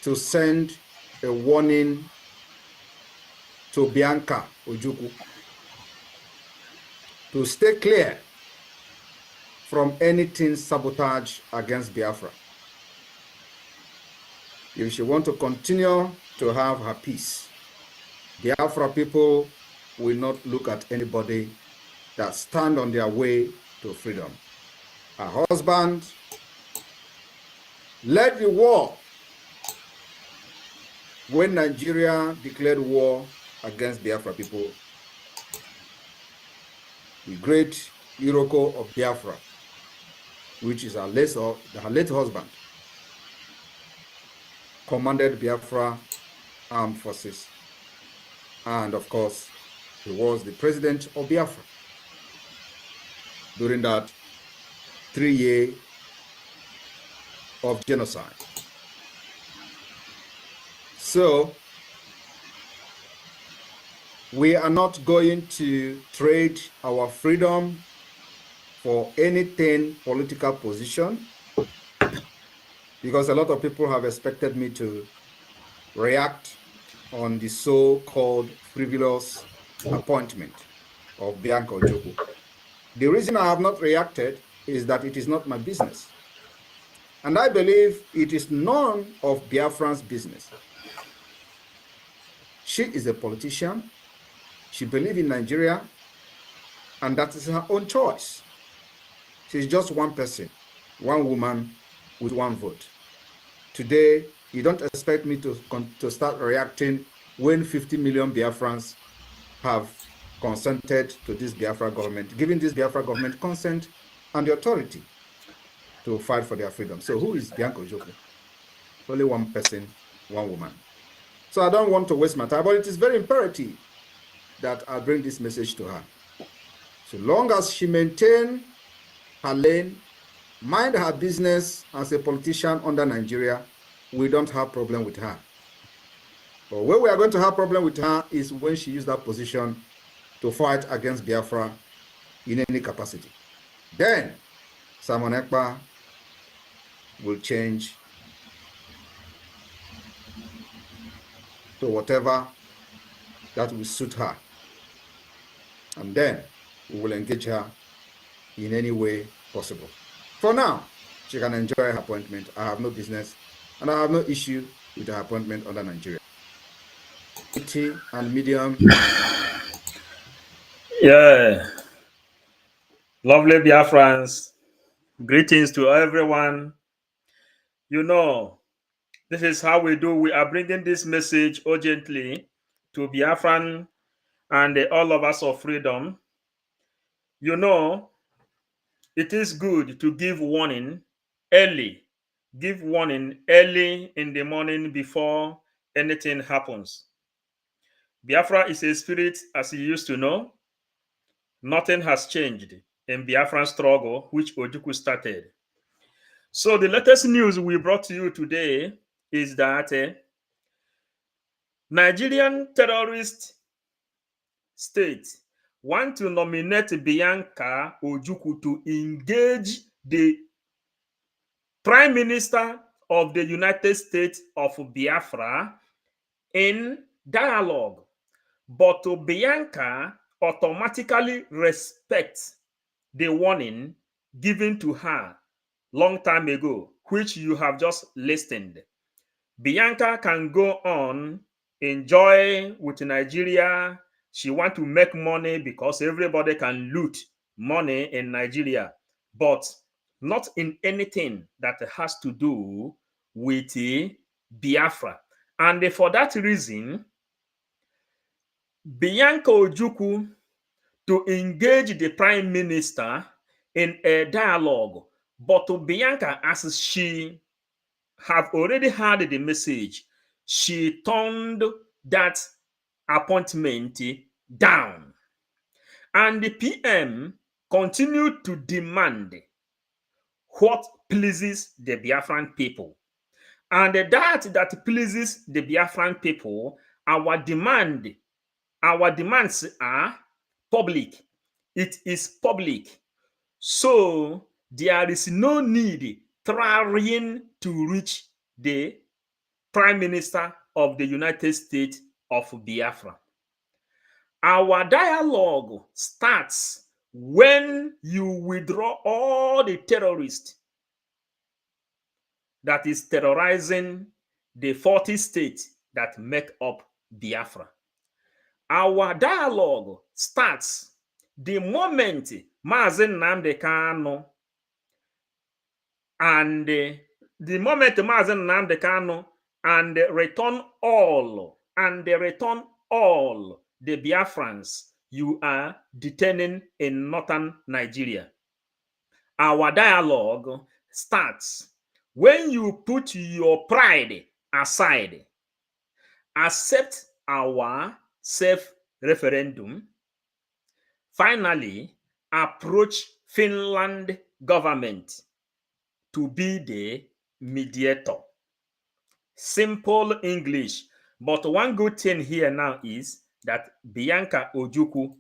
to send a warning to Bianca Ojukwu to stay clear from anything sabotage against Biafra. If she wants to continue to have her peace, Biafra people will not look at anybody that stand on their way to freedom. Her husband led the war when Nigeria declared war against Biafra people. The great Iroko of Biafra, which is her late husband, commanded Biafra armed forces. And of course, he was the president of Biafra during that 3 years of genocide. So we are not going to trade our freedom for anything political position, because a lot of people have expected me to react on the so-called frivolous appointment of Bianca Ojukwu. The reason I have not reacted is that it is not my business. And I believe it is none of Biafran's business. She is a politician. She believes in Nigeria, and that is her own choice. She's just one person, one woman with one vote. Today, you don't expect me to start reacting when 50 million Biafrans have consented to this Biafra government, giving this Biafra government consent and the authority to fight for their freedom. So who is Bianca Ojukwu? Only one person, one woman. So I don't want to waste my time, but it is very imperative that I bring this message to her. So long as she maintains her lane, mind her business as a politician under Nigeria, we don't have problem with her. But where we are going to have problem with her is when she uses that position to fight against Biafra in any capacity. Then Simon Ekpa will change to whatever that will suit her. And then we will engage her in any way possible. For now, she can enjoy her appointment. I have no business, and I have no issue with her appointment under Nigeria. And medium. Yeah. Lovely Biafrans. Greetings to everyone. You know, this is how we do. We are bringing this message urgently to Biafran and all of us of freedom. You know, it is good to give warning early. Give warning early in the morning before anything happens. Biafra is a spirit as you used to know. Nothing has changed in Biafran struggle, which Ojukwu started. So the latest news we brought to you today is that Nigerian terrorist state want to nominate Bianca Ojukwu to engage the Prime Minister of the United States of Biafra in dialogue. But Bianca automatically respects the warning given to her long time ago, which you have just listened. Bianca can go on, enjoy with Nigeria. She want to make money because everybody can loot money in Nigeria, but not in anything that has to do with Biafra. And for that reason, Bianca Ojukwu to engage the prime minister in a dialogue. But to Bianca, as she have already heard the message, she turned that appointment down. And the PM continued to demand what pleases the Biafran people. And that pleases the Biafran people, our demands are public. It is public. So there is no need trying to reach the Prime Minister of the United States of Biafra. Our dialogue starts when you withdraw all the terrorists that is terrorizing the 40 states that make up Biafra. Our dialogue starts the moment Mazi Nnamdi Kanu and the moment Mazi Nnamdi Kanu and return all the Biafrans you are detaining in northern Nigeria. Our dialogue starts when you put your pride aside, accept our self-referendum, finally approach Finland government to be the mediator. Simple English. But one good thing here now is that Bianca Ojukwu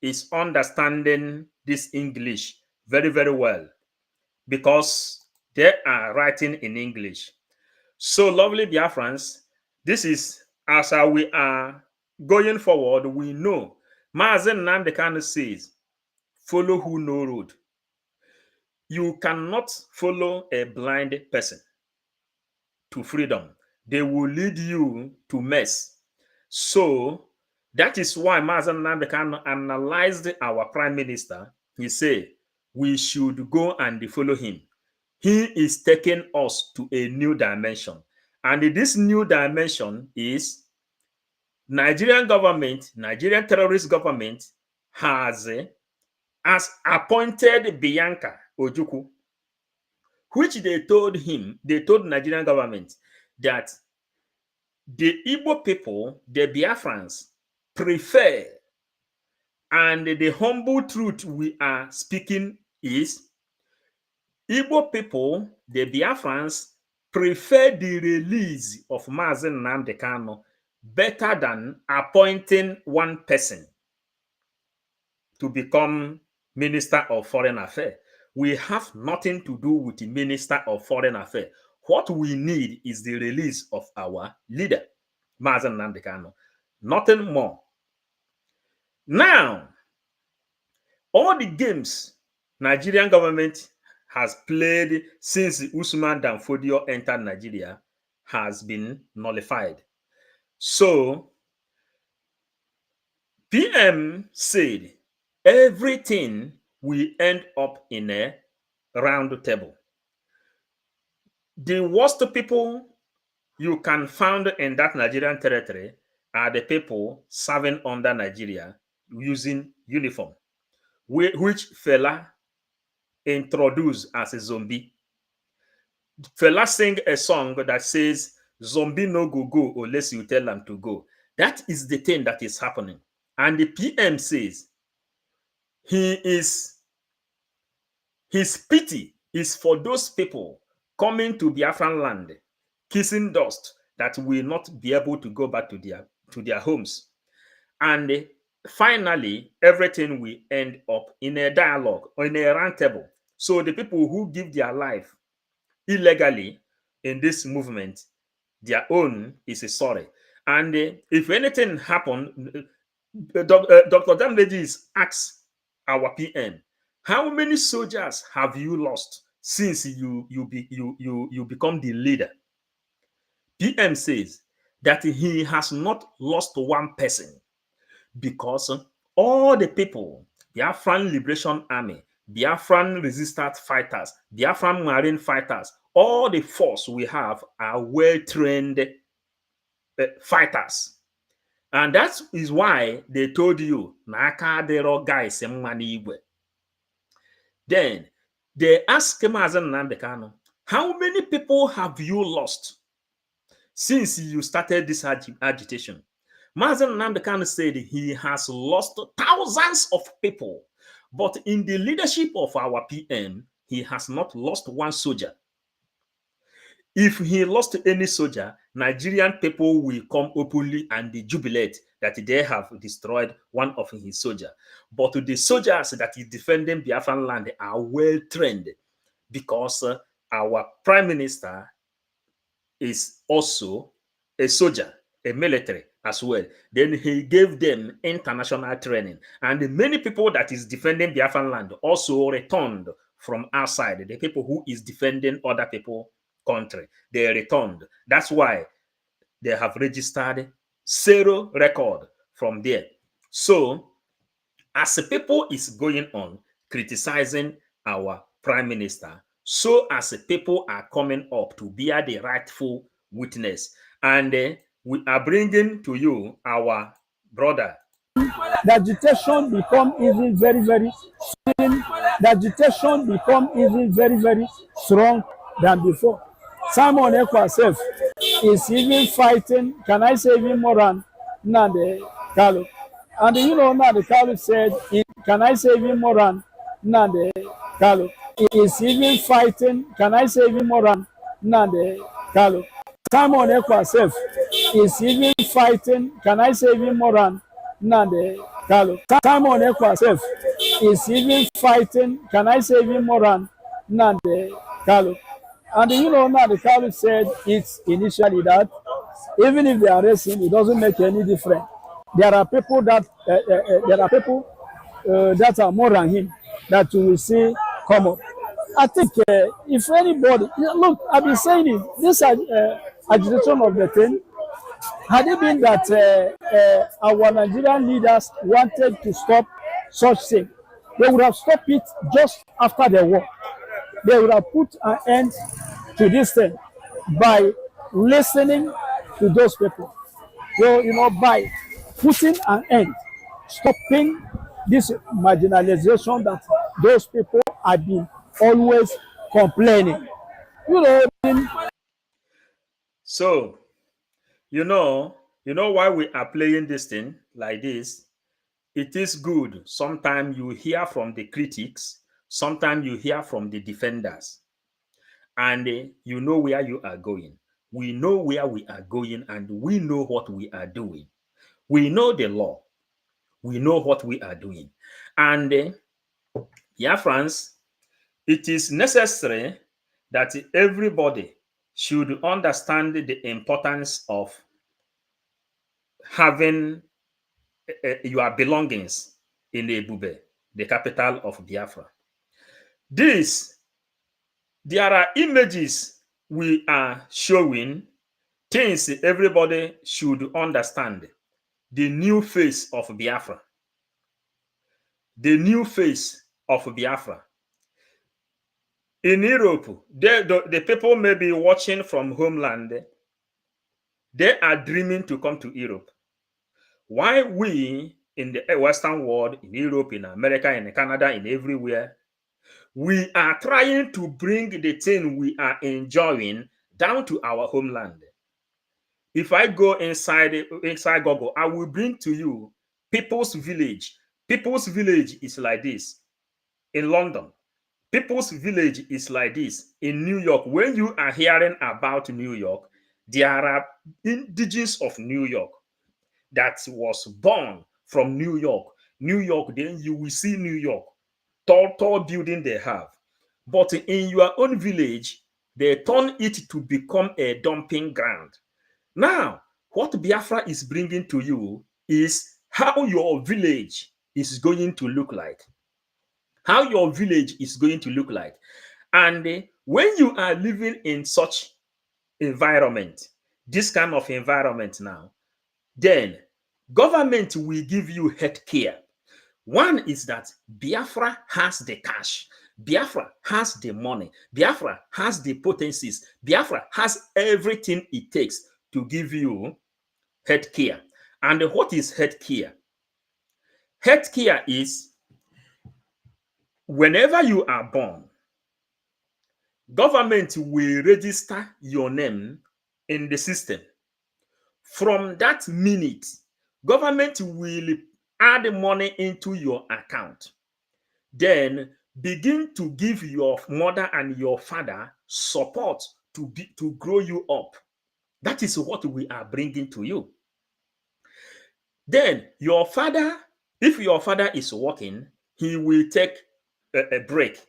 is understanding this English very, very well because they are writing in English. So, lovely Biafrans, this is as we are going forward, we know Mazi Nnamdi Kanu says, follow who know road. You cannot follow a blind person to freedom. They will lead you to mess. So that is why Mazi Nnamdi Kanu analyzed our prime minister. He said, we should go and follow him. He is taking us to a new dimension. And this new dimension is Nigerian government, Nigerian terrorist government has appointed Bianca Ojukwu, which they told Nigerian government that the Igbo people, the Biafrans, prefer, and the humble truth we are speaking is Igbo people, the Biafrans, prefer the release of Mazi Nnamdi Kanu better than appointing one person to become Minister of Foreign Affairs. We have nothing to do with the Minister of Foreign Affairs. What we need is the release of our leader, Mazi Nnamdi Kanu. Nothing more. Now, all the games Nigerian government has played since Usman Dan Fodio entered Nigeria has been nullified. So, PM said everything will end up in a round table. The worst people you can find in that Nigerian territory are the people serving under Nigeria using uniform, which Fela introduced as a zombie. Fela sing a song that says, zombie no go unless you tell them to go. That is the thing that is happening. And the PM says his pity is for those people coming to Biafran land, kissing dust, that will not be able to go back to their homes. And finally, everything will end up in a dialogue or in a round table. So the people who give their life illegally in this movement, their own is a sorry. And if anything happened, Dr. Damladies asks our PM, how many soldiers have you lost since you become the leader? PM says that he has not lost one person because all the people, Biafran Liberation Army, Biafran resistance fighters, Biafran marine fighters, all the force we have are well-trained fighters. And that is why they told you, Naka dero guys igwe. Then they asked Mazi Nnamdi Kanu, how many people have you lost since you started this agitation? Mazi Nnamdi Kanu said he has lost thousands of people, but in the leadership of our PM, he has not lost one soldier. If he lost any soldier, Nigerian people will come openly and jubilate that they have destroyed one of his soldiers. But the soldiers that is defending Biafran land are well trained because our prime minister is also a soldier, a military as well. Then he gave them international training. And many people that is defending Biafran land also returned from outside. The people who is defending other people country, they returned. That's why they have registered 0 record from there. So as the people is going on criticizing our prime minister, so as the people are coming up to bear the rightful witness, and we are bringing to you our brother. The agitation become even very, very strong. The agitation become even very, very strong than before. Simon Ekpa self is even fighting, can I say even more than Nnamdi Kanu. And you know, Nnamdi Kanu said, can I say even more than Nnamdi Kanu. Is even fighting, can I say even more than Nnamdi Kanu. Simon Ekpa self is even fighting, can I say even more than Nnamdi Kanu. Simon Ekpa self is even fighting, can I say even more than Nnamdi Kanu. And you know, Nnamdi Kanu said it's initially that even if they arrest him, it doesn't make any difference. There are people that that are more than him that you will see come up. I think if anybody look, I've been saying it. This agitation of the thing, had it been that our Nigerian leaders wanted to stop such thing, they would have stopped it just after the war. They would have put an end to this thing by listening to those people. So, you know, by putting an end, stopping this marginalization that those people have been always complaining. You know. So, you know why we are playing this thing like this? It is good. Sometimes you hear from the critics, sometimes you hear from the defenders, and you know where you are going. We know where we are going, and we know what we are doing. We know the law. We know what we are doing. And Biafrans, it is necessary that everybody should understand the importance of having your belongings in Ebube, the capital of Biafra. There are images we are showing, things everybody should understand. The new face of Biafra. The new face of Biafra. In Europe, the people may be watching from homeland. They are dreaming to come to Europe. Why we in the Western world, in Europe, in America, in Canada, in everywhere, we are trying to bring the thing we are enjoying down to our homeland. If I go inside Google, I will bring to you People's Village. People's Village is like this in London. People's Village is like this in New York. When you are hearing about New York, there are indigenous of New York that was born from New York. New York, then you will see New York, tall building they have. But in your own village, they turn it to become a dumping ground. Now, what Biafra is bringing to you is how your village is going to look like. How your village is going to look like. And when you are living in such environment, this kind of environment now, then government will give you health care. One is that Biafra has the cash. Biafra has the money. Biafra has the potencies. Biafra has everything it takes to give you health care. And what is health care? Health care is whenever you are born, government will register your name in the system. From that minute, government will add money into your account. Then begin to give your mother and your father support to grow you up. That is what we are bringing to you. Then your father, if your father is working, he will take a break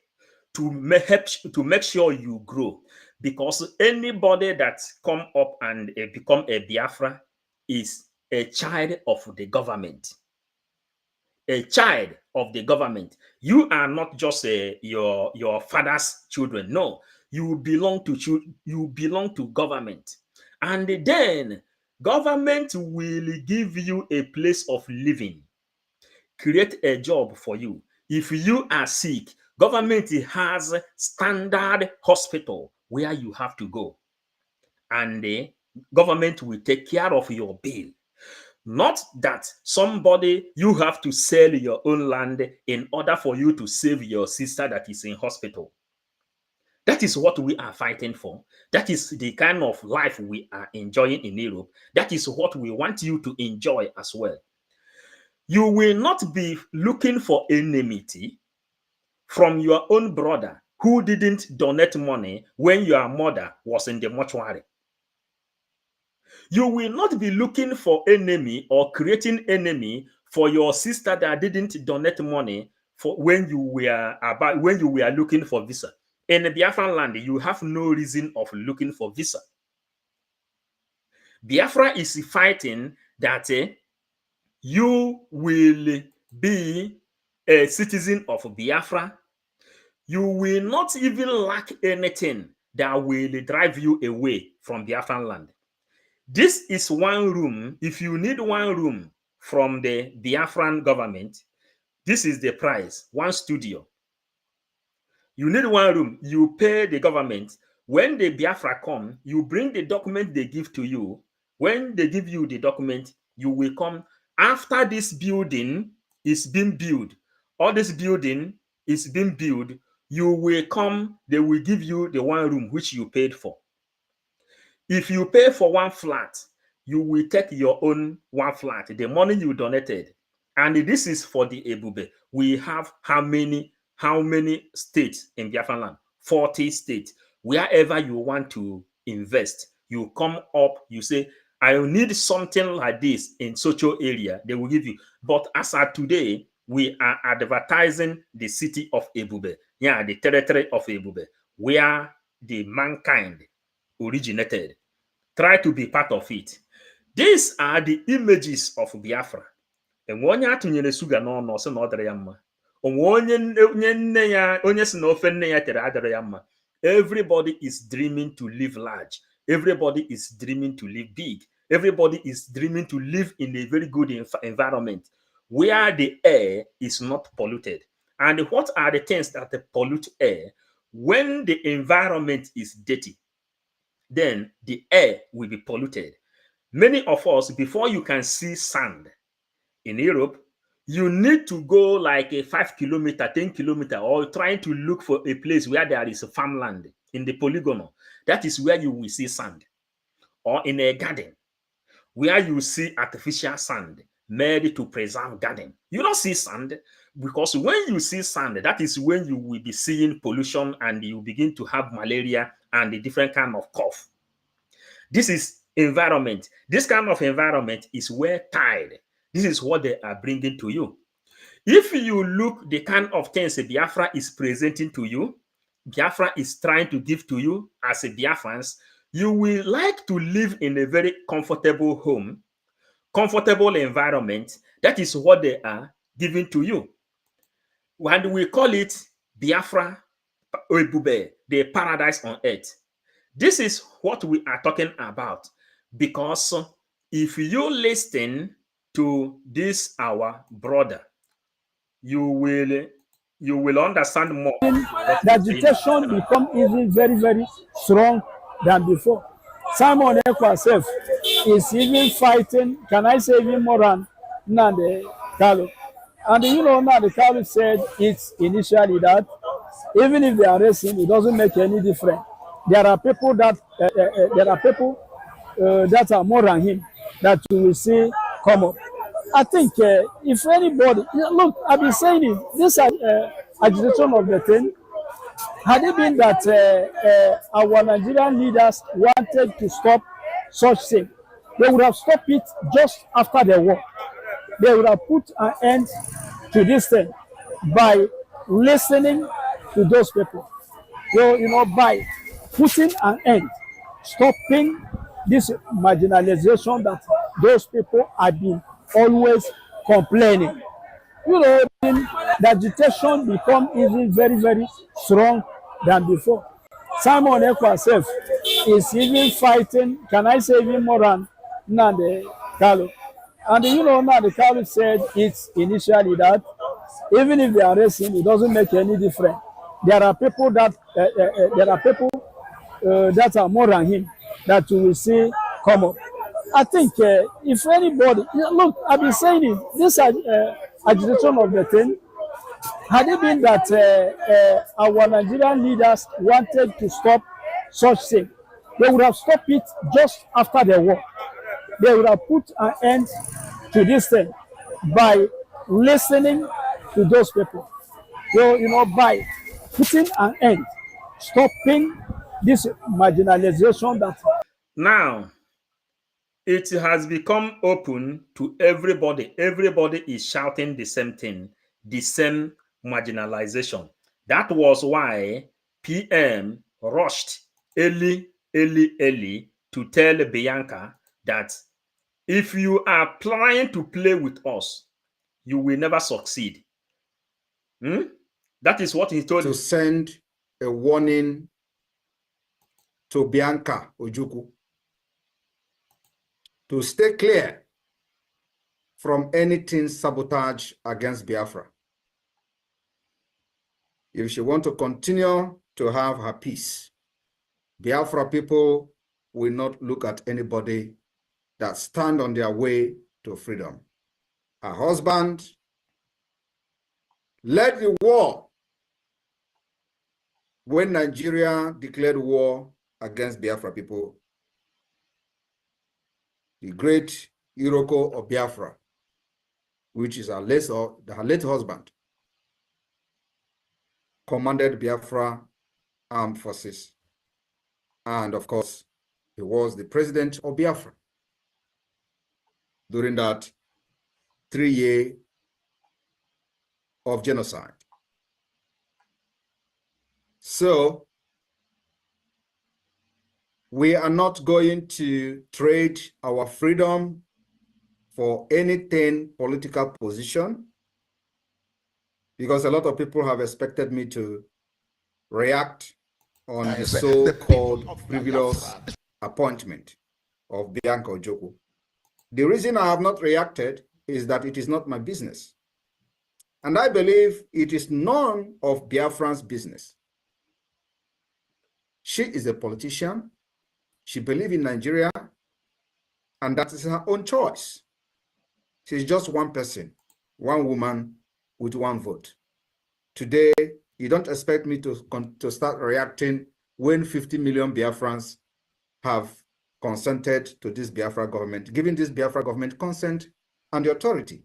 to make sure you grow. because anybody that come up and become a Biafra is a child of the government. A child of the government. You are not just your father's children. No, you belong to government, and then government will give you a place of living, create a job for you. If you are sick, government has standard hospital where you have to go, and the government will take care of your bill. Not that somebody, you have to sell your own land in order for you to save your sister that is in hospital. That is what we are fighting for. That is the kind of life we are enjoying in Europe. That is what we want you to enjoy as well. You will not be looking for enmity from your own brother who didn't donate money when your mother was in the mortuary. You will not be looking for enemy or creating enemy for your sister that didn't donate money for when you were looking for visa. In the Biafran land, you have no reason of looking for visa. Biafra is fighting that you will be a citizen of Biafra. You will not even lack anything that will drive you away from Biafran land. This is one room. If you need one room from the Biafran government, this is the price, one studio. You need one room, you pay the government. When the Biafra come, you bring the document they give to you. When they give you the document, you will come. After this building is being built, all this building is being built, you will come, they will give you the one room which you paid for. If you pay for one flat, you will take your own one flat, the money you donated. And this is for the Ebube. We have how many states in Biafran land? 40 states. Wherever you want to invest, you come up, you say, I need something like this in social area, they will give you. But as of today, we are advertising the city of Ebube, the territory of Ebube, where the mankind originated. Try to be part of it. These are the images of Biafra. And onye atụnyere suga n'ọnụ sị na ọ dịrị ya mma. Onye nne ya, onye si na ofe nne ya tere adịrị ya mma. Everybody is dreaming to live large. Everybody is dreaming to live big. Everybody is dreaming to live in a very good environment where the air is not polluted. And what are the things that pollute air? When the environment is dirty, then the air will be polluted. Many of us, before you can see sand in Europe, you need to go like a 5 kilometer, 10 kilometer, or trying to look for a place where there is a farmland in the polygonal. That is where you will see sand. Or in a garden, where you see artificial sand made to preserve garden. You don't see sand, because when you see sand, that is when you will be seeing pollution and you begin to have malaria and a different kind of cough. This is environment. This kind of environment is well tied. This is what they are bringing to you. If you look the kind of things Biafra is presenting to you, Biafra is trying to give to you as a Biafrans, you will like to live in a very comfortable home, comfortable environment. That is what they are giving to you. And we call it Biafra, the paradise on earth. This is what we are talking about, because if you listen to this, our brother, you will understand more. The agitation become even very, very strong than before. Simon Ekpa self is even fighting, can I say even more than Nnamdi Kanu. And you know, Nnamdi Kanu said it initially that even if they arrest him, it doesn't make any difference. There are people that that are more than him that you will see come up. I think if anybody look, I've been saying it. This agitation of the thing, had it been that our Nigerian leaders wanted to stop such thing, they would have stopped it just after the war. They would have put an end to this thing by listening to those people. You know, by putting an end, stopping this marginalization that those people have been always complaining. You know, the agitation become even very, very strong than before. Simon Ekpa self is even fighting, can I say even more than Nnamdi Kanu. And you know, Nnamdi Kanu said it initially that even if they arrest him, it doesn't make any difference. There are people that that are more than him that you will see come up. I think if anybody look, I've been saying it. This agitation of the thing, had it been that our Nigerian leaders wanted to stop such thing, they would have stopped it just after the war. They would have put an end to this thing by listening to those people. So, you know, by putting an end, stopping this marginalization that. Now, it has become open to everybody. Everybody is shouting the same thing, the same marginalization. That was why PM rushed early to tell Bianca that if you are trying to play with us, you will never succeed. That is what he told to send a warning to Bianca Ojukwu to stay clear from anything sabotage against Biafra. If she wants to continue to have her peace, Biafra people will not look at anybody that stand on their way to freedom. Her husband led the war when Nigeria declared war against Biafra people. The great Iroko of Biafra, which is her late husband, commanded Biafra armed forces. And of course, he was the president of Biafra during that 3 years of genocide. So we are not going to trade our freedom for anything political position, because a lot of people have expected me to react on the so-called frivolous appointment of Bianca Ojukwu. The reason I have not reacted is that it is not my business. And I believe it is none of Biafran's business. She is a politician. She believes in Nigeria, and that is her own choice. She's just one person, one woman with one vote. Today, you don't expect me to start reacting when 50 million Biafrans have consented to this Biafra government, giving this Biafra government consent and the authority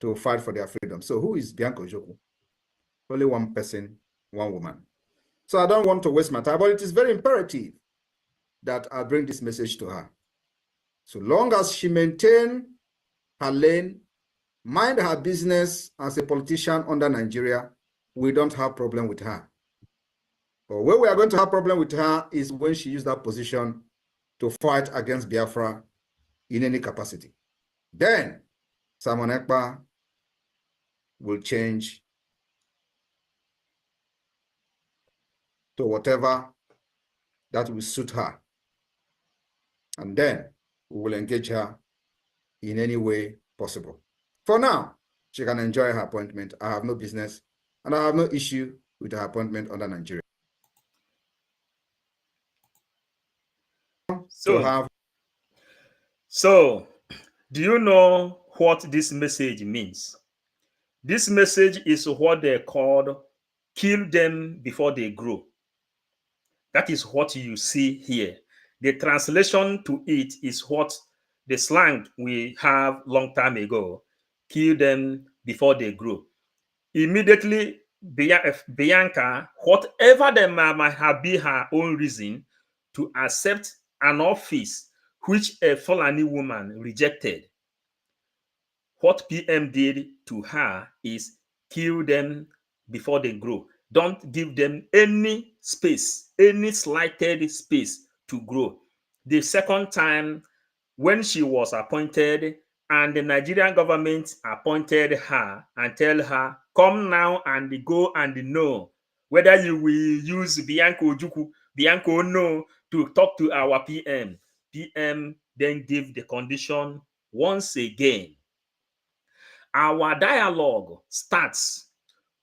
to fight for their freedom. So who is Bianca Ojukwu? Only one person, one woman. So I don't want to waste my time, but it is very imperative that I bring this message to her. So long as she maintains her lane, mind her business as a politician under Nigeria, we don't have problem with her. But where we are going to have problem with her is when she used that position to fight against Biafra in any capacity. Then Simon Ekpa will change to whatever that will suit her. And then we will engage her in any way possible. For now, she can enjoy her appointment. I have no business, and I have no issue with her appointment under Nigeria. So, do you know what this message means? This message is what they called kill them before they grow. That is what you see here. The translation to it is what the slang we have long time ago, kill them before they grow. Immediately, Bianca, whatever there might have been her own reason to accept an office which a Fulani woman rejected, what PM did to her is kill them before they grow. Don't give them any space, any slighted space to grow. The second time, when she was appointed and the Nigerian government appointed her and tell her, come now and go and know whether you will use Bianca Ojukwu, Bianca Ono, to talk to our PM. PM then give the condition once again. Our dialogue starts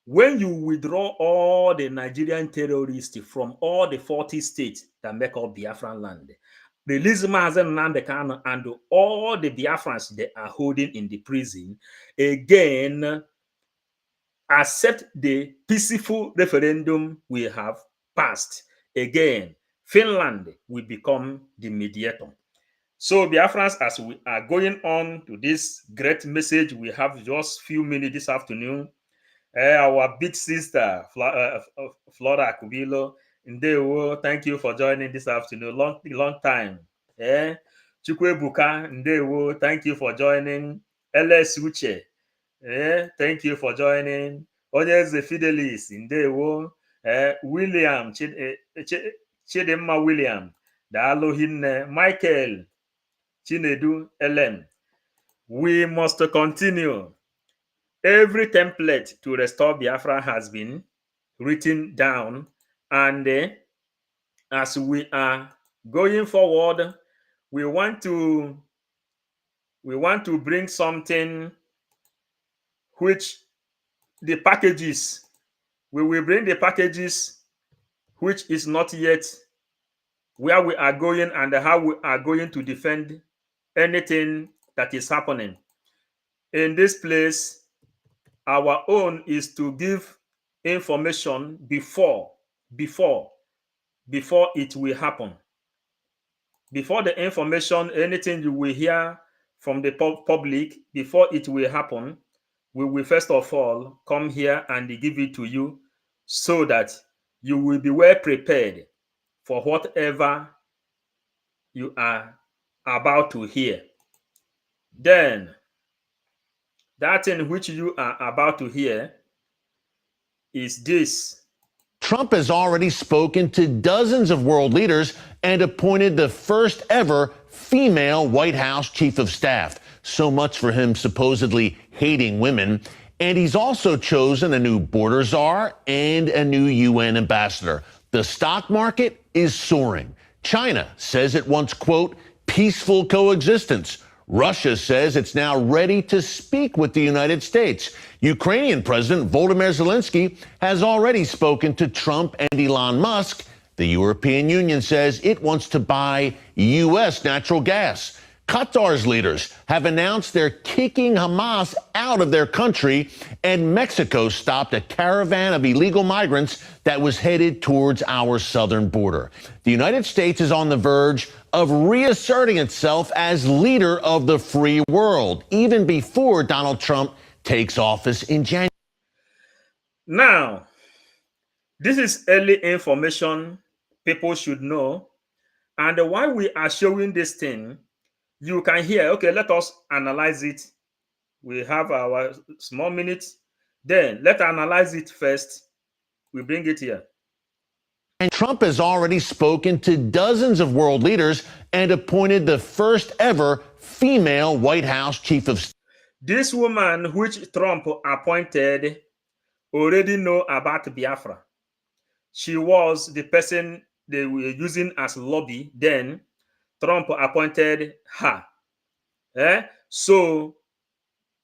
when you withdraw all the Nigerian terrorists from all the 40 states that make up Biafran land. Release Mazen Nnamdi Kanu and all the Biafrans they are holding in the prison. Again, accept the peaceful referendum we have passed. Again, Finland will become the mediator. So Biafrans, as we are going on to this great message, we have just few minutes this afternoon. Our big sister, Flora Kubilo, Ndewo, thank you for joining this afternoon. Long time. Chukwebuka, Ndewo, thank you for joining. LS Uche, thank you for joining. Onyeze Fidelis, Ndewo. William, Chidimma William, Daalụ hinne. Michael, Chinedu, LM. We must continue. Every template to restore Biafra has been written down, and as we are going forward, we want to bring something which the packages, we will bring the packages which is not yet where we are going and how we are going to defend anything that is happening. In this place, our own is to give information before it will happen. Before the information, anything you will hear from the public, before it will happen, we will first of all come here and give it to you so that you will be well prepared for whatever you are about to hear. Then, that in which you are about to hear is this. Trump has already spoken to dozens of world leaders and appointed the first ever female White House chief of staff. So much for him supposedly hating women. And he's also chosen a new border czar and a new UN ambassador. The stock market is soaring. China says it wants, quote, peaceful coexistence. Russia says it's now ready to speak with the United States. Ukrainian President Volodymyr Zelensky has already spoken to Trump and Elon Musk. The European Union says it wants to buy U.S. natural gas. Qatar's leaders have announced they're kicking Hamas out of their country, and Mexico stopped a caravan of illegal migrants that was headed towards our southern border. The United States is on the verge of reasserting itself as leader of the free world, even before Donald Trump takes office in January. Now, this is early information people should know. And while we are showing this thing, you can hear, okay, let us analyze it. We have our small minutes. Then let's analyze it first. We bring it here. And Trump has already spoken to dozens of world leaders and appointed the first ever female White House chief of staff. This woman which Trump appointed already know about Biafra. She was the person they were using as lobby. Then Trump appointed her. So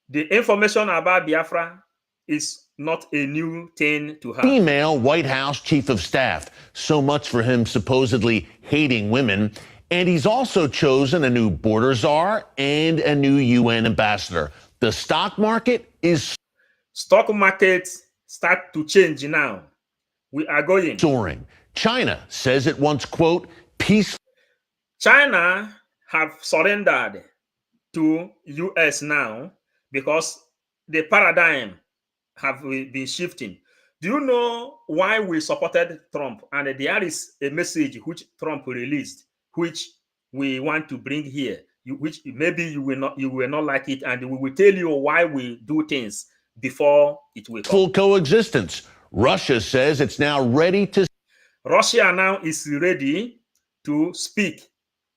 the information about Biafra is not a new thing to her. Female White House chief of staff. So much for him supposedly hating women. And he's also chosen a new border czar and a new UN ambassador. The stock market is stock market start to change now. We are going soaring. China says it wants, quote, peace. China have surrendered to US now because the paradigm have been shifting. Do you know why we supported Trump? And there is a message which Trump released, which we want to bring here, which maybe you will not like it, and we will tell you why we do things before it will come. Full coexistence. Russia says it's now ready to. Russia now is ready to speak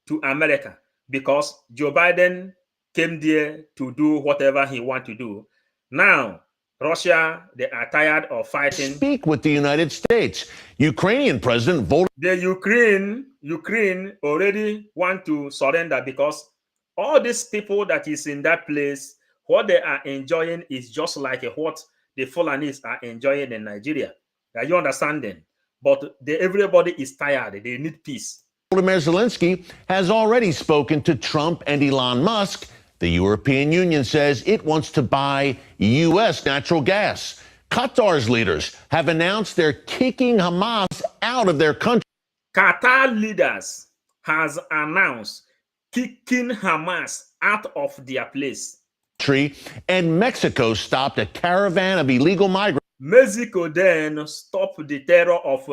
to America because Joe Biden came there to do whatever he wants to do. Now, Russia, they are tired of fighting. Speak with the United States. Ukrainian President Volodymyr. The Ukraine already want to surrender because all these people that is in that place, what they are enjoying is just like what the Fulanis are enjoying in Nigeria. Are you understanding? But everybody is tired. They need peace. Volodymyr Zelensky has already spoken to Trump and Elon Musk. The European Union says it wants to buy U.S. natural gas. Qatar's leaders have announced they're kicking Hamas out of their country. Qatar leaders has announced kicking Hamas out of their place. And Mexico stopped a caravan of illegal migrants. Mexico then stopped the terror of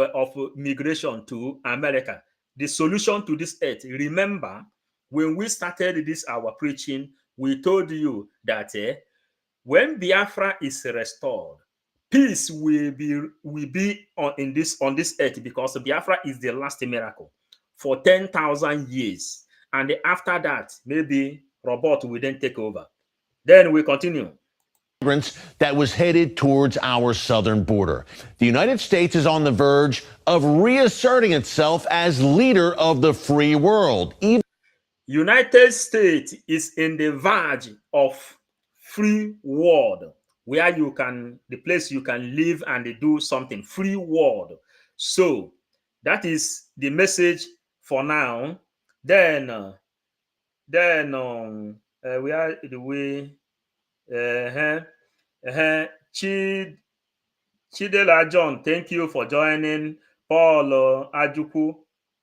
migration to America. The solution to this earth. Remember, when we started this our preaching, we told you that when Biafra is restored, peace will be on this earth because Biafra is the last miracle for 10,000 years, and after that, maybe robot will then take over. Then we continue. That was headed towards our southern border. The United States is on the verge of reasserting itself as leader of the free world. United States is in the verge of free world, where the place you can live and do something, free world. So that is the message for now. Then we are the way. Chidela John, thank you for joining. Paul Ojukwu.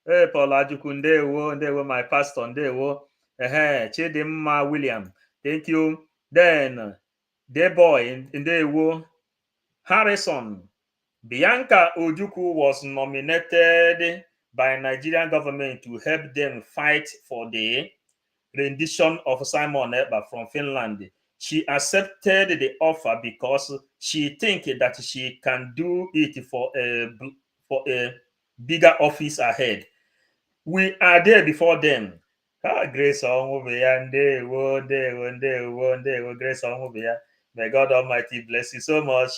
Hey, Paul Ojukwu, ndewo, my pastor, ndewo. Chidimma William, thank you. Then, boy, ndewo. Harrison, Bianca Ojukwu was nominated by Nigerian government to help them fight for the rendition of Simon Ekpa from Finland. She accepted the offer because she thinks that she can do it for a bigger office ahead. We are there before them. Grace Grace. May God Almighty bless you so much.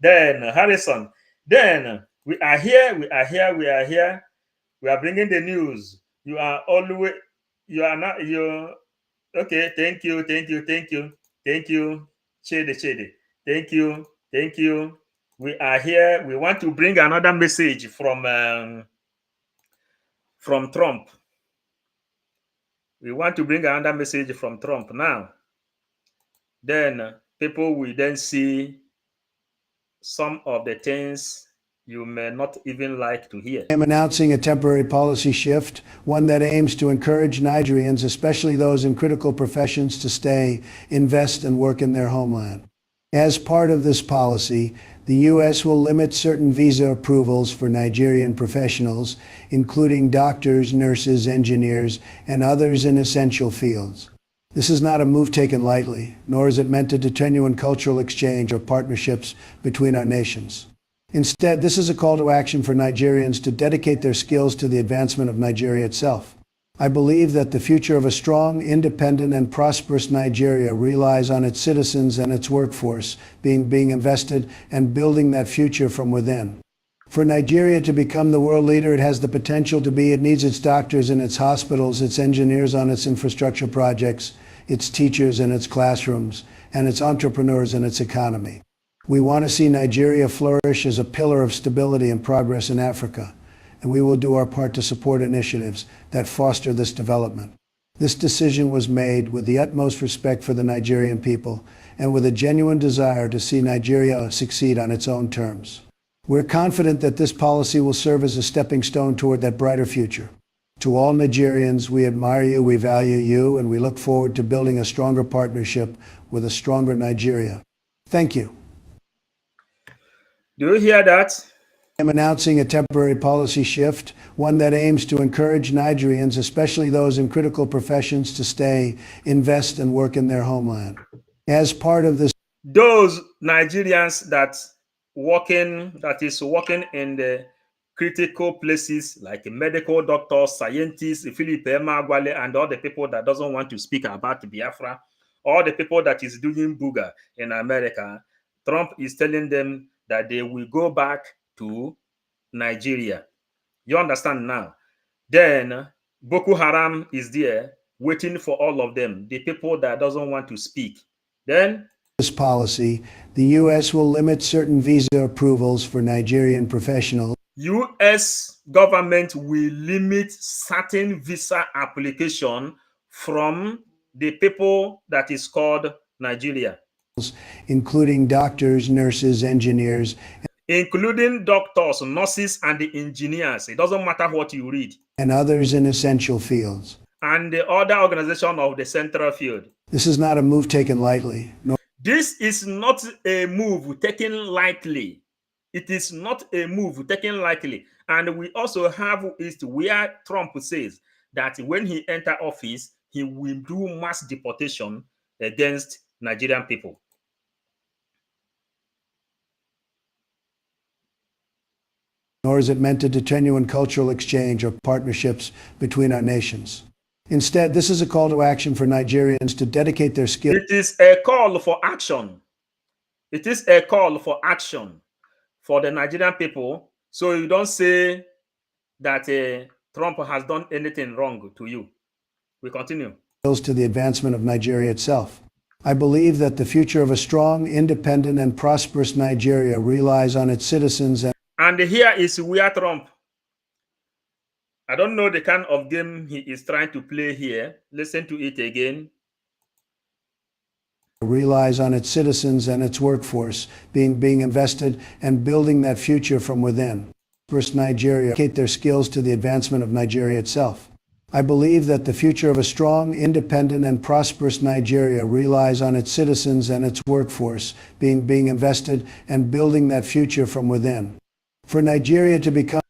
Then Harrison. Then we are here. We are bringing the news. You are not. Okay. Thank you. Chede. Thank you. We are here. We want to bring another message from Trump. We want to bring another message from Trump now. Then people will then see some of the things you may not even like to hear. I am announcing a temporary policy shift, one that aims to encourage Nigerians, especially those in critical professions, to stay, invest, and work in their homeland. As part of this policy, the U.S. will limit certain visa approvals for Nigerian professionals, including doctors, nurses, engineers, and others in essential fields. This is not a move taken lightly, nor is it meant to deter genuine cultural exchange or partnerships between our nations. Instead, this is a call to action for Nigerians to dedicate their skills to the advancement of Nigeria itself. I believe that the future of a strong, independent, and prosperous Nigeria relies on its citizens and its workforce being invested and building that future from within. For Nigeria to become the world leader it has the potential to be, it needs its doctors in its hospitals, its engineers on its infrastructure projects, its teachers in its classrooms, and its entrepreneurs in its economy. We want to see Nigeria flourish as a pillar of stability and progress in Africa, and we will do our part to support initiatives that foster this development. This decision was made with the utmost respect for the Nigerian people and with a genuine desire to see Nigeria succeed on its own terms. We're confident that this policy will serve as a stepping stone toward that brighter future. To all Nigerians, we admire you, we value you, and we look forward to building a stronger partnership with a stronger Nigeria. Thank you. Do you hear that? I'm announcing a temporary policy shift, one that aims to encourage Nigerians, especially those in critical professions, to stay, invest, and work in their homeland. As part of this, those Nigerians that working in the critical places like medical doctors, scientists, Philip Emeagwali, and all the people that doesn't want to speak about Biafra, all the people that is doing booger in America, Trump is telling them that they will go back to Nigeria. You understand now? Then Boko Haram is there waiting for all of them, the people that doesn't want to speak. Then This policy, the U.S. will limit certain visa approvals for Nigerian professionals. U.S. government will limit certain visa application from the people that is called Nigeria, including doctors, nurses, engineers, including doctors, nurses, and the engineers. It doesn't matter what you read. and others in essential fields. And the other organization of the central field. This is not a move taken lightly, nor This is not a move taken lightly. It is not a move taken lightly. And we also have is where Trump says that when he enter office, he will do mass deportation against Nigerian people. nor is it meant to deter genuine cultural exchange or partnerships between our nations. Instead, this is a call to action for Nigerians to dedicate their skills. It is a call for action. It is a call for action for the Nigerian people. So you don't say that Trump has done anything wrong to you. We continue. To the advancement of Nigeria itself. I believe that the future of a strong, independent, and prosperous Nigeria relies on its citizens. And here is where Trump, I don't know the kind of game he is trying to play here. Listen to it again. Relies on its citizens and its workforce being invested and building that future from within. First, Nigeria dedicate their skills to the advancement of Nigeria itself. I believe that the future of a strong, independent, and prosperous Nigeria relies on its citizens and its workforce being invested and building that future from within. For Nigeria to become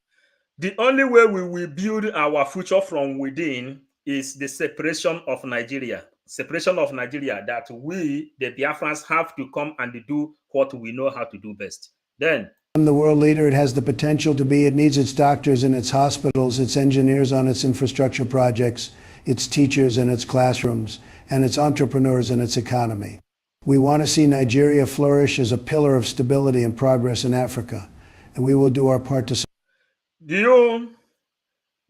the only way we will build our future from within is the separation of Nigeria. Separation of Nigeria, that we, the Biafrans, have to come and do what we know how to do best. Then, the world leader it has the potential to be. It needs its doctors in its hospitals, its engineers on its infrastructure projects, its teachers in its classrooms, and its entrepreneurs in its economy. We want to see Nigeria flourish as a pillar of stability and progress in Africa, and we will do our part to. Do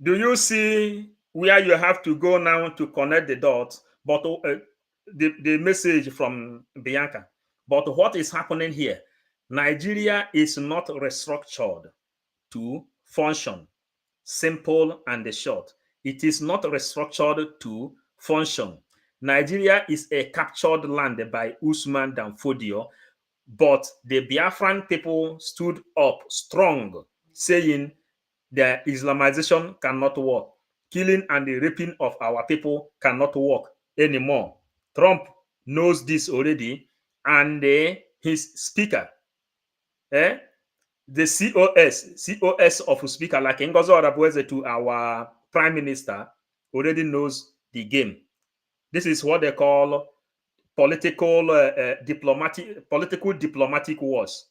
you see where you have to go now to connect the dots? But the message from Bianca. But what is happening here? Nigeria is not restructured to function. Simple and short. It is not restructured to function. Nigeria is a captured land by Usman Dan Fodio, but the Biafran people stood up strong, saying the Islamization cannot work. Killing and the raping of our people cannot work anymore. Trump knows this already, and his speaker, the COS of speaker like Ngozi Orabueze to our prime minister already knows the game. This is what they call political diplomatic wars.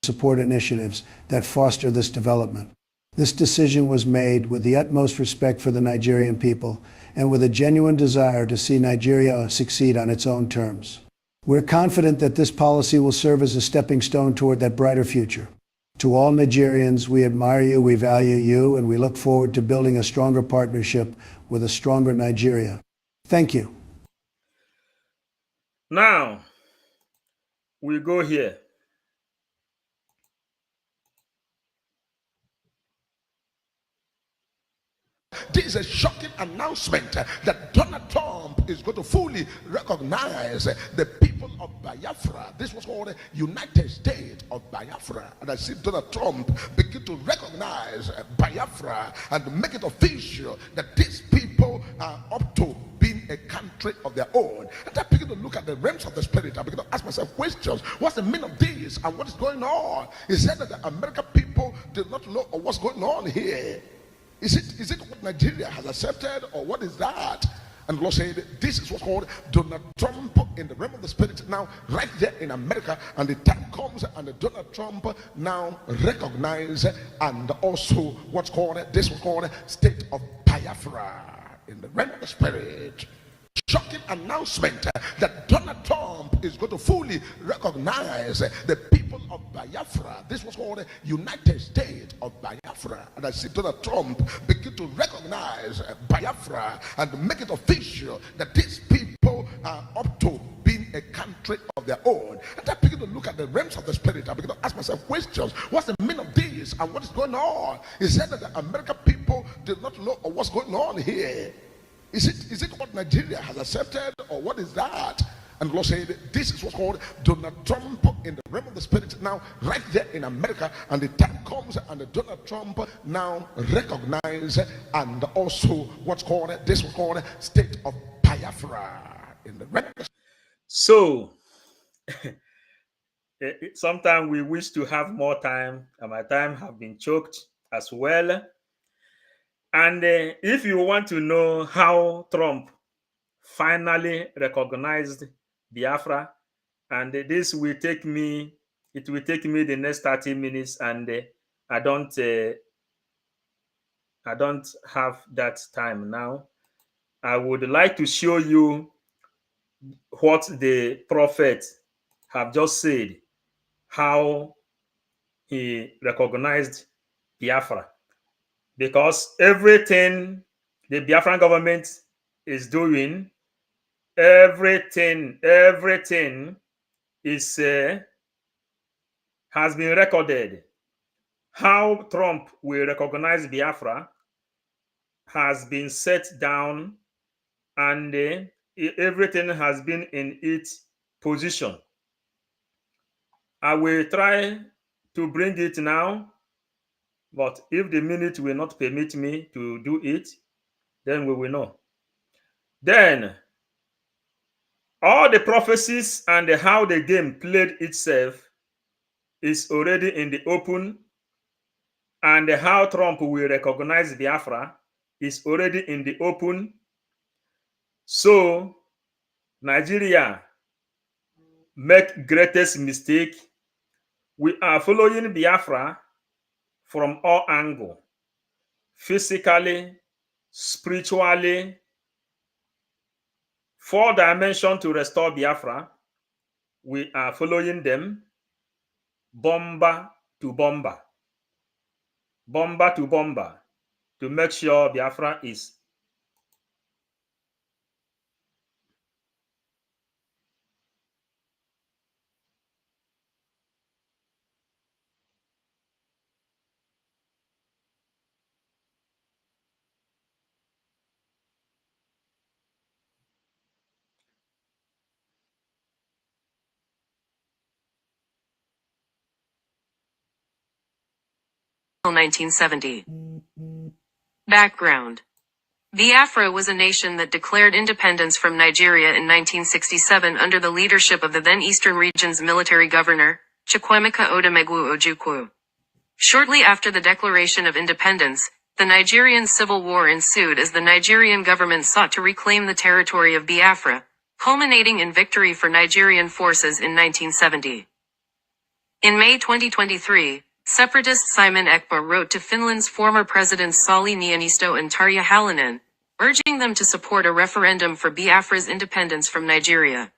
Support initiatives that foster this development. This decision was made with the utmost respect for the Nigerian people and with a genuine desire to see Nigeria succeed on its own terms. We're confident that this policy will serve as a stepping stone toward that brighter future. To all Nigerians, we admire you, we value you, and we look forward to building a stronger partnership with a stronger Nigeria. Thank you. Now, we go here. This is a shocking announcement that Donald Trump is going to fully recognize the people of Biafra. This was called the United States of Biafra. And I see Donald Trump begin to recognize Biafra and make it official that these people are up to being a country of their own. And I begin to look at the realms of the spirit. I begin to ask myself questions. What's the meaning of this and what is going on? He said that the American people did not know what's going on here. Is it what Nigeria has accepted, or what is that? And the Lord said, this is what's called Donald Trump in the realm of the spirit now, right there in America. And the time comes and the Donald Trump now recognize and also what's called, this was called state of Biafra in the realm of the spirit. Shocking announcement that Donald Trump is going to fully recognize the people of Biafra. This was called the United States of Biafra. And I see Donald Trump begin to recognize Biafra and make it official that these people are up to being a country of their own. And I begin to look at the realms of the spirit. I begin to ask myself questions. What's the meaning of this and what is going on? Is that the American people did not know what's going on here? Is it what Nigeria has accepted, or what is that? And the Lord said, this is what's called Donald Trump in the realm of the spirit now, right there in America. And the time comes and the Donald Trump now recognize and also what's called, this was called state of Biafra in the realm of the spirit. So, sometimes we wish to have more time, and my time have been choked as well. And if you want to know how Trump finally recognized Biafra, and this will take me, it will take me the next 30 minutes, and I don't have that time now. I would like to show you what the prophet have just said, how he recognized Biafra. Because everything the Biafran government is doing, everything is has been recorded. How Trump will recognize Biafra has been set down, and everything has been in its position. I will try to bring it now, but if the minute will not permit me to do it, then we will know. Then, all the prophecies and how the game played itself is already in the open, and how Trump will recognize Biafra is already in the open. So, Nigeria make greatest mistake. We are following Biafra from all angles, physically, spiritually, 4 dimensions to restore Biafra. We are following them, bomber to bomber, to make sure Biafra is. April 1970. Background. Biafra was a nation that declared independence from Nigeria in 1967 under the leadership of the then Eastern Region's military governor, Chukwuemeka Ojukwu. Shortly after the declaration of independence, the Nigerian civil war ensued as the Nigerian government sought to reclaim the territory of Biafra, culminating in victory for Nigerian forces in 1970. In May 2023, separatist Simon Ekpa wrote to Finland's former presidents Sauli Niinisto and Tarja Halonen, urging them to support a referendum for Biafra's independence from Nigeria.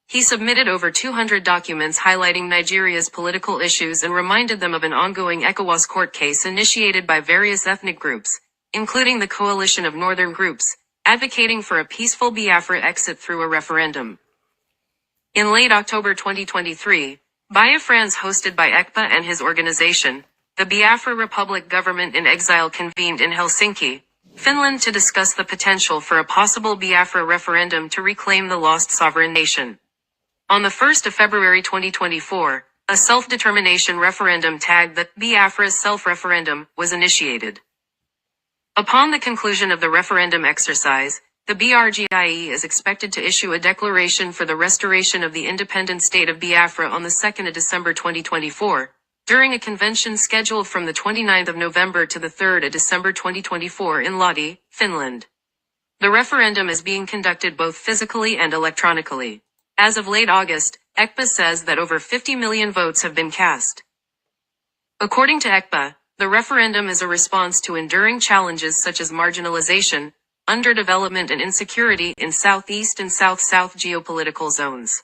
He submitted over 200 documents highlighting Nigeria's political issues and reminded them of an ongoing ECOWAS court case initiated by various ethnic groups, including the Coalition of Northern Groups, advocating for a peaceful Biafra exit through a referendum. In late October 2023, Biafrans hosted by Ekpa and his organization, the Biafra Republic government in exile convened in Helsinki, Finland to discuss the potential for a possible Biafra referendum to reclaim the lost sovereign nation. On the 1st of February 2024, a self-determination referendum tagged the Biafra's self-referendum was initiated. Upon the conclusion of the referendum exercise, the BRGIE is expected to issue a declaration for the restoration of the independent state of Biafra on the 2nd of December 2024, during a convention scheduled from the 29th of November to the 3rd of December 2024 in Lahti, Finland. The referendum is being conducted both physically and electronically. As of late August, ECPA says that over 50 million votes have been cast. According to ECPA, the referendum is a response to enduring challenges such as marginalization, underdevelopment and insecurity in Southeast and South-South geopolitical zones.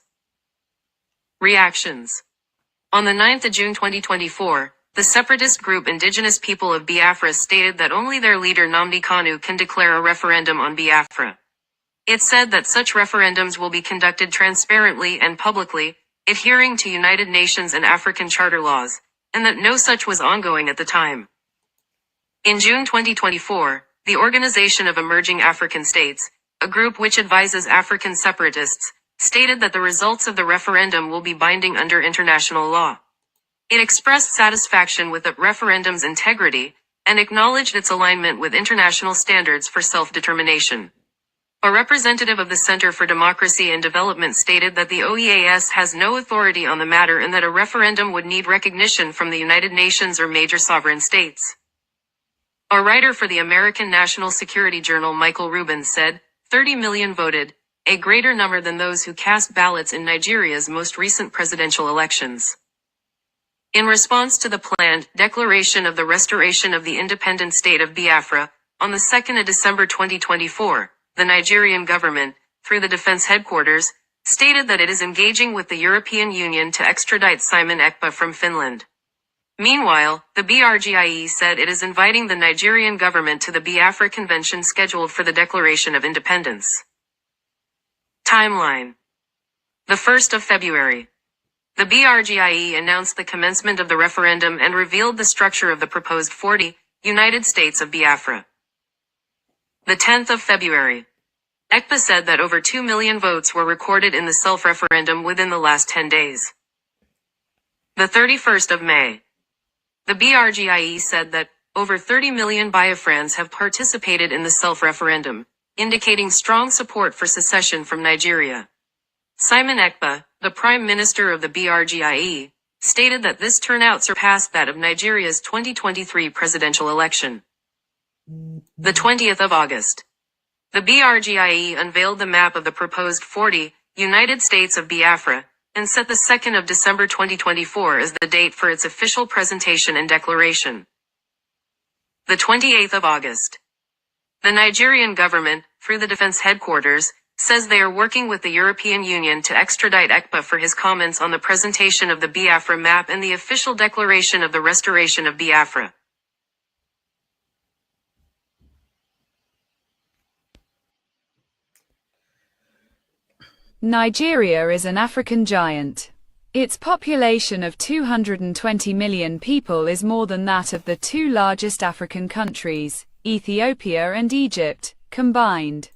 Reactions. On the 9th of June 2024, the separatist group Indigenous People of Biafra stated that only their leader Nnamdi Kanu can declare a referendum on Biafra. It said that such referendums will be conducted transparently and publicly, adhering to United Nations and African Charter laws, and that no such was ongoing at the time. In June 2024, the Organization of Emerging African States, a group which advises African separatists, stated that the results of the referendum will be binding under international law. It expressed satisfaction with the referendum's integrity and acknowledged its alignment with international standards for self-determination. A representative of the Center for Democracy and Development stated that the OEAS has no authority on the matter and that a referendum would need recognition from the United Nations or major sovereign states. A writer for the American National Security Journal, Michael Rubin, said, 30 million voted, a greater number than those who cast ballots in Nigeria's most recent presidential elections. In response to the planned declaration of the restoration of the independent state of Biafra, on the 2nd of December 2024, the Nigerian government, through the Defense Headquarters, stated that it is engaging with the European Union to extradite Simon Ekpa from Finland. Meanwhile, the BRGIE said it is inviting the Nigerian government to the Biafra Convention scheduled for the Declaration of Independence. Timeline. The 1st of February. The BRGIE announced the commencement of the referendum and revealed the structure of the proposed 40 United States of Biafra. The 10th of February. ECPA said that over 2 million votes were recorded in the self-referendum within the last 10 days. The 31st of May. The BRGIE said that over 30 million Biafrans have participated in the self-referendum, indicating strong support for secession from Nigeria. Simon Ekpa, the Prime Minister of the BRGIE, stated that this turnout surpassed that of Nigeria's 2023 presidential election. The 20th of August. The BRGIE unveiled the map of the proposed 40 United States of Biafra, and set the 2nd of December 2024 as the date for its official presentation and declaration. The 28th of August. The Nigerian government, through the Defense Headquarters, says they are working with the European Union to extradite Ekpa for his comments on the presentation of the Biafra map and the official declaration of the restoration of Biafra. Nigeria is an African giant. Its population of 220 million people is more than that of the two largest African countries, Ethiopia and Egypt, combined.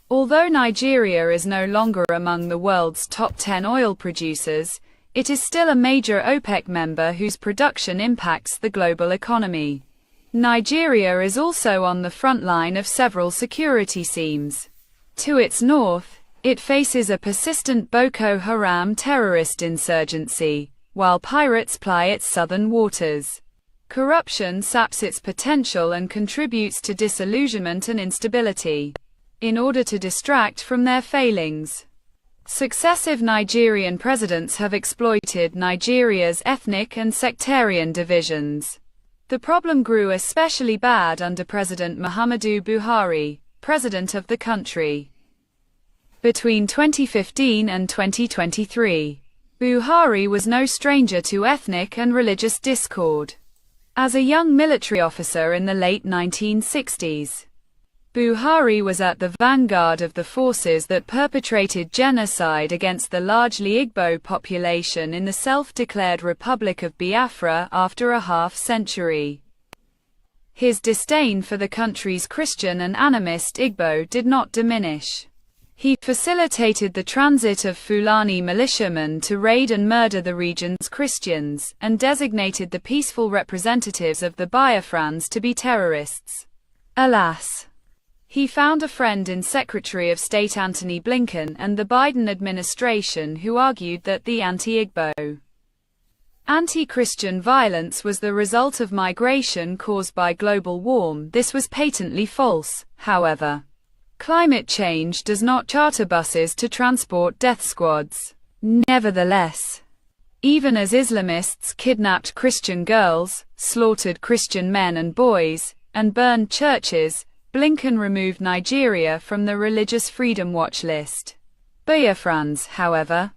Although Nigeria is no longer among the world's top 10 oil producers, it is still a major OPEC member whose production impacts the global economy. Nigeria is also on the front line of several security seams. To its north, it faces a persistent Boko Haram terrorist insurgency, while pirates ply its southern waters. Corruption saps its potential and contributes to disillusionment and instability. In order to distract from their failings, successive Nigerian presidents have exploited Nigeria's ethnic and sectarian divisions. The problem grew especially bad under President Muhammadu Buhari, president of the country. Between 2015 and 2023, Buhari was no stranger to ethnic and religious discord. As a young military officer in the late 1960s, Buhari was at the vanguard of the forces that perpetrated genocide against the largely Igbo population in the self-declared Republic of Biafra after a half-century. His disdain for the country's Christian and animist Igbo did not diminish. He facilitated the transit of Fulani militiamen to raid and murder the region's Christians, and designated the peaceful representatives of the Biafrans to be terrorists. Alas, he found a friend in Secretary of State Antony Blinken and the Biden administration who argued that the anti-Igbo, anti-Christian violence was the result of migration caused by global warming. This was patently false, however. Climate change does not charter buses to transport death squads. Nevertheless, even as Islamists kidnapped Christian girls, slaughtered Christian men and boys, and burned churches, Blinken removed Nigeria from the Religious Freedom Watch list. Biafrans, however,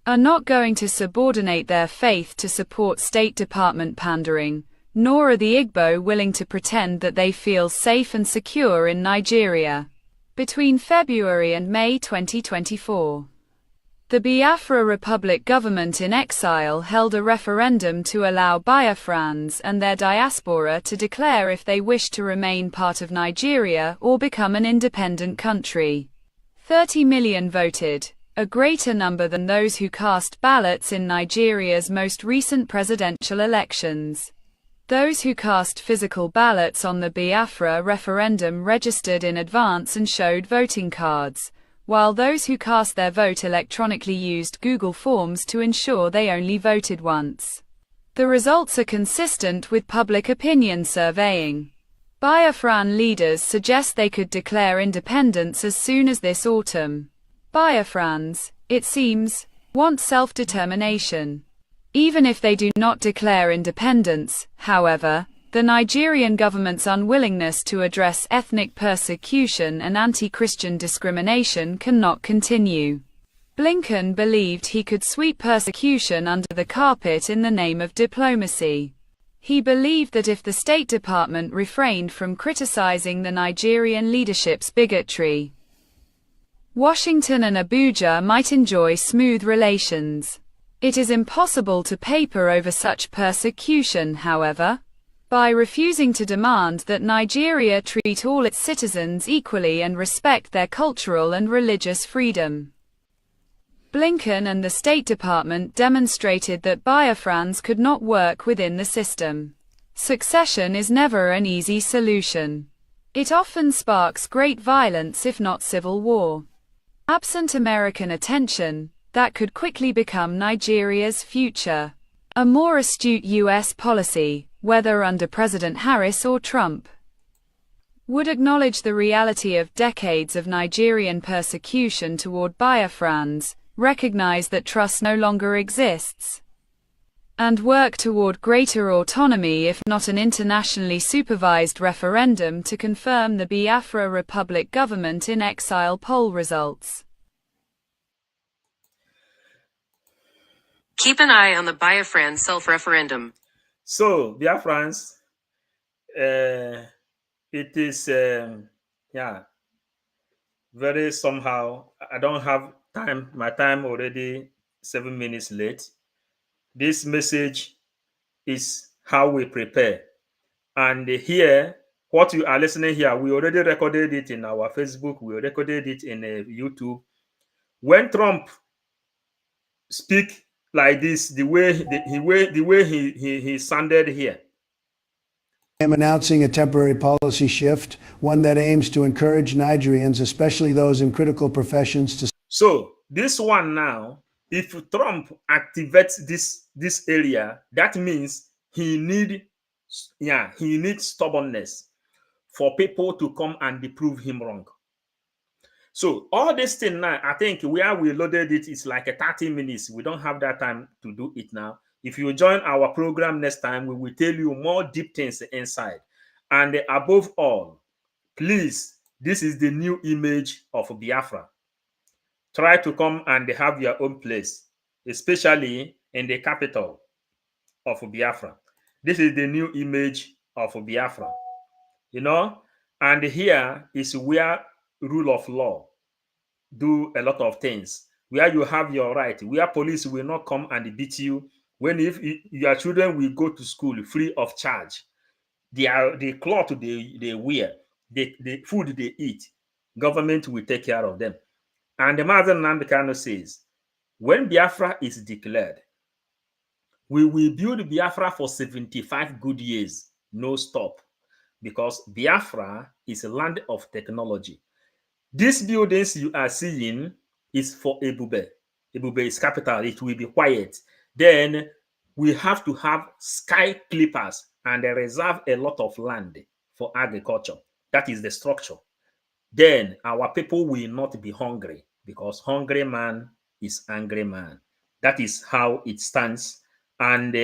are not going to subordinate their faith to support State Department pandering, nor are the Igbo willing to pretend that they feel safe and secure in Nigeria. Between February and May 2024, the Biafra Republic government in exile held a referendum to allow Biafrans and their diaspora to declare if they wish to remain part of Nigeria or become an independent country. 30 million voted, a greater number than those who cast ballots in Nigeria's most recent presidential elections. Those who cast physical ballots on the Biafra referendum registered in advance and showed voting cards, while those who cast their vote electronically used Google Forms to ensure they only voted once. The results are consistent with public opinion surveying. Biafran leaders suggest they could declare independence as soon as this autumn. Biafrans, it seems, want self-determination. Even if they do not declare independence, however, the Nigerian government's unwillingness to address ethnic persecution and anti-Christian discrimination cannot continue. Blinken believed he could sweep persecution under the carpet in the name of diplomacy. He believed that if the State Department refrained from criticizing the Nigerian leadership's bigotry, Washington and Abuja might enjoy smooth relations. It is impossible to paper over such persecution, however, by refusing to demand that Nigeria treat all its citizens equally and respect their cultural and religious freedom. Blinken and the State Department demonstrated that Biafrans could not work within the system. Succession is never an easy solution. It often sparks great violence if not civil war. Absent American attention, that could quickly become Nigeria's future. A more astute U.S. policy, whether under President Harris or Trump, would acknowledge the reality of decades of Nigerian persecution toward Biafrans, recognize that trust no longer exists, and work toward greater autonomy if not an internationally supervised referendum to confirm the Biafra Republic government in exile poll results. Keep an eye on the Biafran self-referendum. So, Biafrans, it is, very somehow, I don't have time, my time already 7 minutes late. This message is how we prepare. And here, what you are listening here, we already recorded it in our Facebook, we recorded it in YouTube. When Trump speak like this, the way he sounded here. I am announcing a temporary policy shift, one that aims to encourage Nigerians, especially those in critical professions, to... So this one now, if Trump activates this area, that means he needs stubbornness for people to come and prove him wrong. So all this thing now, I think where we loaded it is like a 30 minutes. We don't have that time to do it now. If you join our program next time, we will tell you more deep things inside. And above all, please, this is the new image of Biafra. Try to come and have your own place, especially in the capital of Biafra. This is the new image of Biafra, and here is where rule of law do a lot of things, where you have your right, where police will not come and beat you, when if your children will go to school free of charge, the cloth they wear, the food they eat, government will take care of them. And the Mazen Nambikano says, when Biafra is declared, we will build Biafra for 75 good years, no stop, because Biafra is a land of technology. These buildings you are seeing is for Ebube. Ebube is capital, it will be quiet. Then we have to have sky clippers and reserve a lot of land for agriculture. That is the structure. then our people will not be hungry, because hungry man is angry man. That is how it stands. And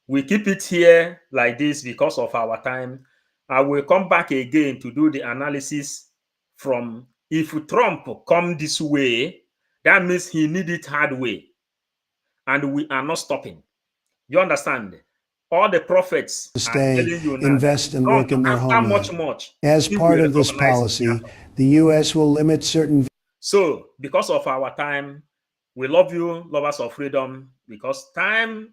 we keep it here like this because of our time. I will come back again to do the analysis from, if Trump come this way, that means he need it hard way. And we are not stopping. You understand? All the prophets are stay, telling you now, invest, and work in their after homeland. much, As he part will of this recognize policy, Biafra. the U.S. will limit certain. So, because of our time, we love you, lovers of freedom, because time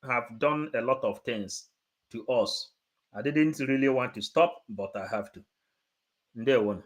have done a lot of things to us. I didn't really want to stop, but I have to. Ndewo.